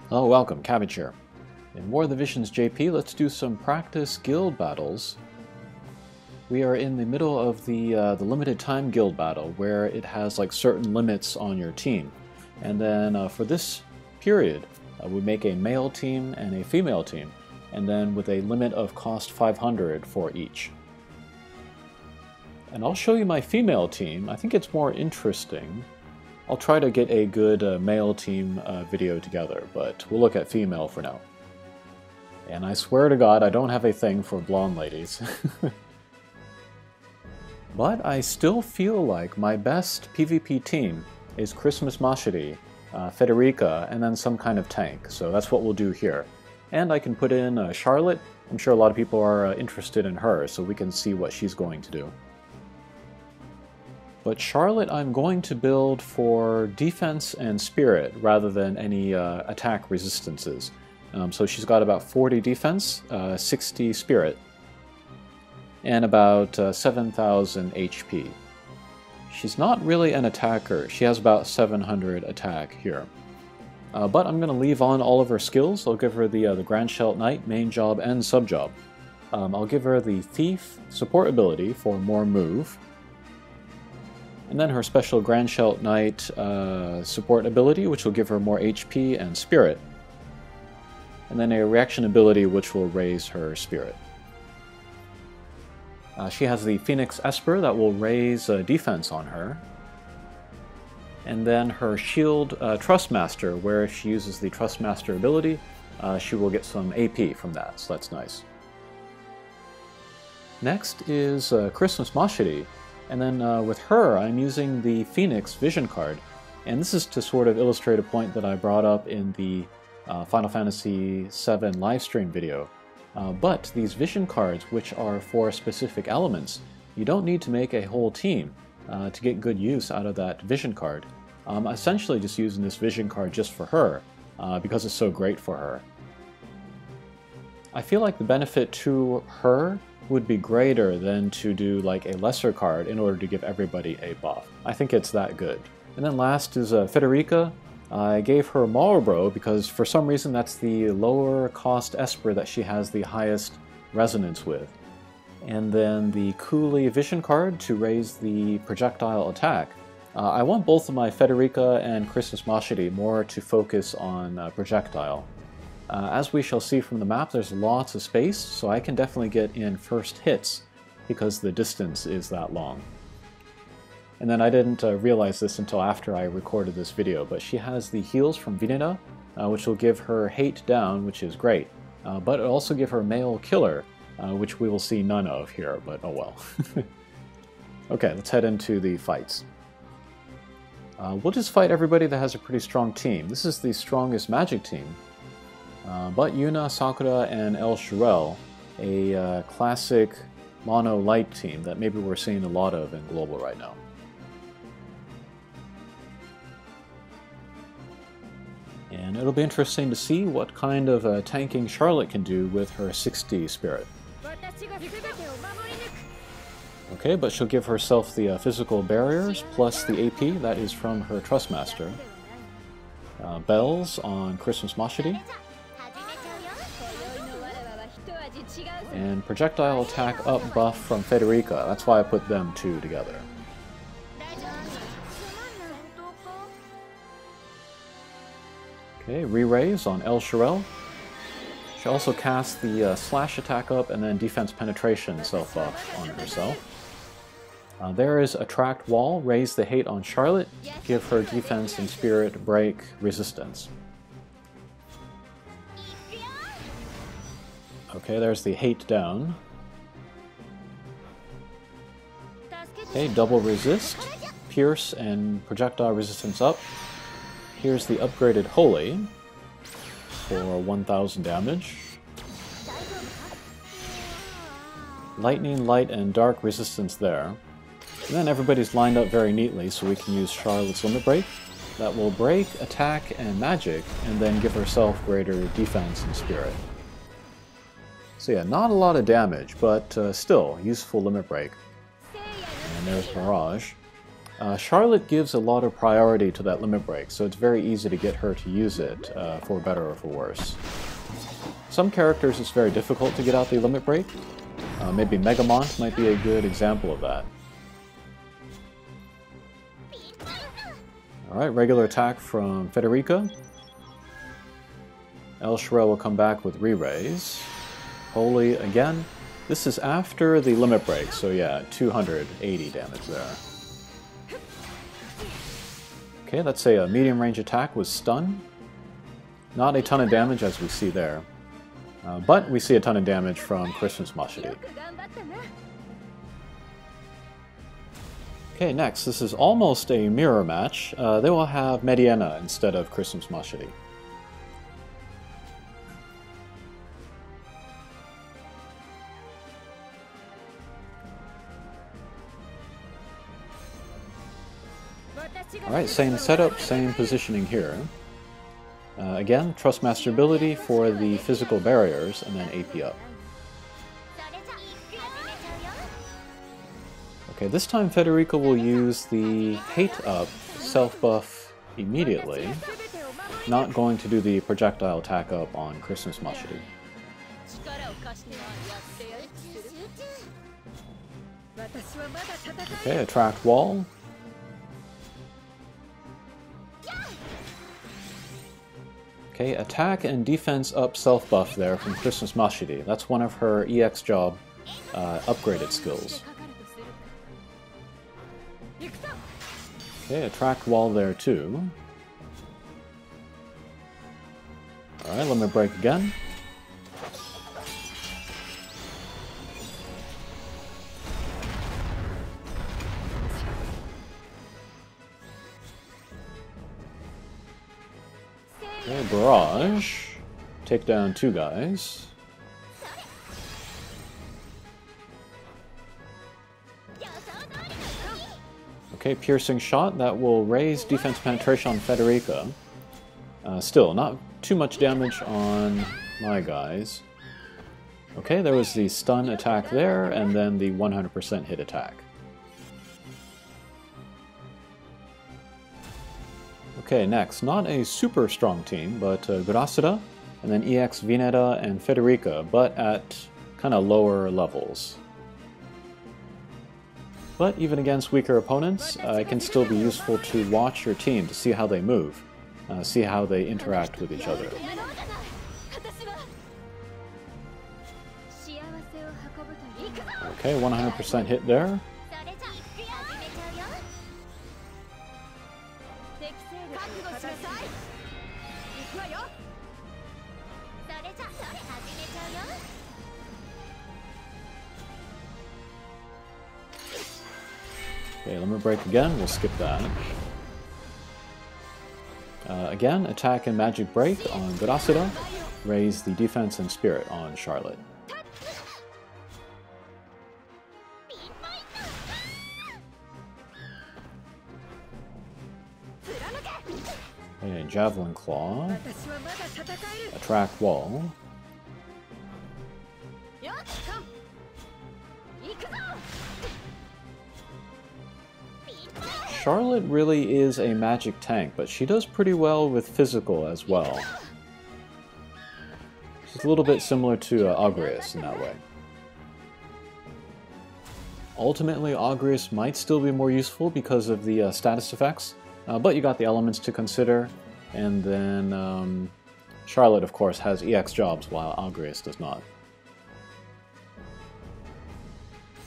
Oh, welcome, Cabbage here. In War of the Visions JP, let's do some practice guild battles. We are in the middle of the limited time guild battle, where it has like certain limits on your team. And then for this period, we make a male team and a female team, and then with a limit of cost 500 for each. And I'll show you my female team. I think it's more interesting. I'll try to get a good male team video together, but we'll look at female for now. And I swear to God, I don't have a thing for blonde ladies. But I still feel like my best PvP team is Christmas Mashiri, Federica, and then some kind of tank. So that's what we'll do here. And I can put in Charlotte. I'm sure a lot of people are interested in her, so we can see what she's going to do. But Charlotte I'm going to build for defense and spirit rather than any attack resistances. So she's got about 40 defense, 60 spirit, and about 7,000 HP. She's not really an attacker. She has about 700 attack here. But I'm going to leave on all of her skills. I'll give her the Grand Shelt Knight, main job, and sub job. I'll give her the Thief support ability for more move. And then her special Grand Shelt Knight support ability, which will give her more HP and spirit. And then a reaction ability, which will raise her spirit. She has the Phoenix Esper that will raise defense on her. And then her Shield Trustmaster, where if she uses the Trustmaster ability, she will get some AP from that, so that's nice. Next is Christmas Mashiri. And then with her, I'm using the Phoenix Vision card. And this is to sort of illustrate a point that I brought up in the Final Fantasy VII livestream video. But these Vision cards, which are for specific elements, you don't need to make a whole team to get good use out of that Vision card. I'm essentially just using this Vision card just for her, because it's so great for her. I feel like the benefit to her would be greater than to do like a lesser card in order to give everybody a buff. I think it's that good. And then last is Federica. I gave her Marlborough because for some reason that's the lower cost Esper that she has the highest resonance with. And then the Cooley Vision card to raise the projectile attack. I want both of my Federica and Christmas Mashiri more to focus on projectile. As we shall see from the map, there's lots of space, so I can definitely get in first hits because the distance is that long. And then I didn't realize this until after I recorded this video, but she has the heals from Vineta, which will give her hate down, which is great. But it'll also give her male killer, which we will see none of here, but oh well. Okay, let's head into the fights. We'll just fight everybody that has a pretty strong team. This is the strongest magic team. But Yuna, Sakura, and El Shirel, a classic mono light team that maybe we're seeing a lot of in Global right now. And it'll be interesting to see what kind of tanking Charlotte can do with her 60 spirit. Okay, but she'll give herself the physical barriers plus the AP, that is from her Trustmaster. Bells on Christmas Mashiri. And projectile attack up buff from Federica. That's why I put them two together. Okay, re-raise on El Shirel. She also casts the slash attack up and then defense penetration self-buff on herself. There is attract wall, raise the hate on Charlotte, give her defense and spirit break resistance. Okay, there's the hate down. Okay, double resist, pierce and projectile resistance up. Here's the upgraded Holy for 1000 damage. Lightning, light, and dark resistance there. And then everybody's lined up very neatly, so we can use Charlotte's Limit Break. That will break, attack, and magic, and then give herself greater defense and spirit. So yeah, not a lot of damage, but still, useful limit break. And there's Mirage. Charlotte gives a lot of priority to that limit break, so it's very easy to get her to use it, for better or for worse. Some characters it's very difficult to get out the limit break. Maybe Megamont might be a good example of that. Alright, regular attack from Federica. El Shirel will come back with re-raise. Holy again. This is after the limit break, so yeah, 280 damage there. Okay, that's a medium range attack with stun. Not a ton of damage as we see there. But we see a ton of damage from Christmas Mashiri. Okay, next, this is almost a mirror match. They will have Mediana instead of Christmas Mashiri. Alright, same setup, same positioning here. Again, Trustmaster ability for the physical barriers, and then AP up. Okay, this time Federica will use the Hate Up self-buff immediately, not going to do the projectile attack up on Christmas Mashiri. Okay, attract wall. Okay, attack and defense up self-buff there from Christmas Mashiri. That's one of her EX job upgraded skills. Okay, attract wall there too. Alright, limit break again. Okay, barrage. Take down two guys. Okay, piercing shot. That will raise defense penetration on Federica. Still, not too much damage on my guys. Okay, there was the stun attack there, and then the 100% hit attack. Okay, next, not a super strong team, but Gracida, and then EX Vineta and Federica, but at kind of lower levels. But even against weaker opponents, it can still be useful to watch your team to see how they move, see how they interact with each other. Okay, 100% hit there. Okay, limit break again, we'll skip that. Again, attack and magic break on Gracida, raise the defense and spirit on Charlotte. Okay, javelin claw, attract wall. Charlotte really is a magic tank, but she does pretty well with physical as well. She's a little bit similar to Agrias in that way. Ultimately, Agrias might still be more useful because of the status effects, but you got the elements to consider, and then Charlotte, of course, has EX jobs while Agrias does not.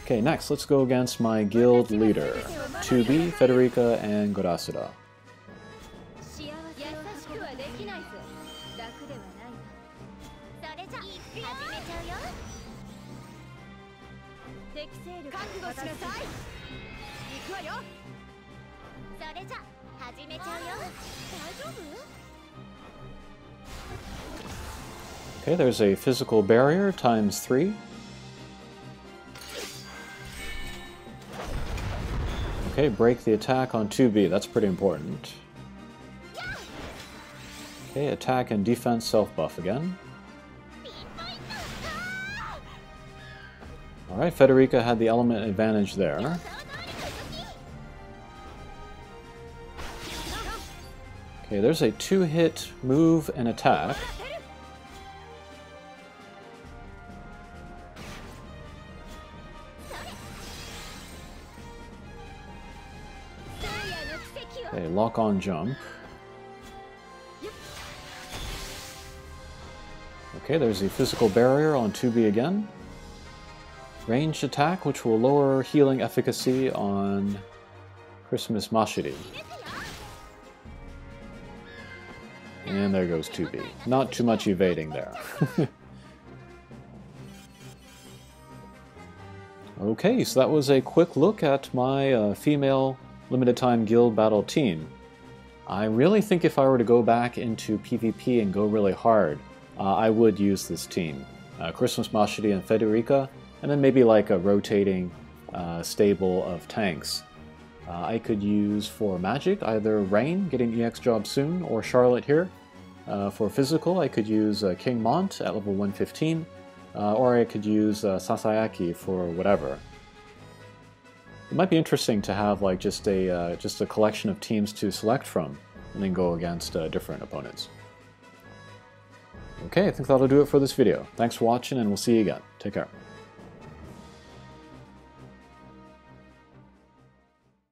Okay, next, let's go against my guild leader, 2B, Federica, and Gracida. Okay, there's a physical barrier times 3. Okay, break the attack on 2B, that's pretty important. Okay, attack and defense self-buff again. Alright, Federica had the element advantage there. Okay, there's a 2-hit move and attack. Okay, lock on jump. Okay, there's the physical barrier on 2B again. Ranged attack, which will lower healing efficacy on Christmas Mashiri. And there goes 2B. Not too much evading there. Okay, so that was a quick look at my female limited time guild battle team. I really think if I were to go back into PvP and go really hard, I would use this team. Christmas Mashiri and Federica, and then maybe like a rotating stable of tanks. I could use for magic either Rain, getting EX job soon, or Charlotte here. For physical, I could use King Mont at level 115, or I could use Sasayaki for whatever. It might be interesting to have like just a collection of teams to select from, and then go against different opponents. Okay, I think that'll do it for this video. Thanks for watching, and we'll see you again. Take care.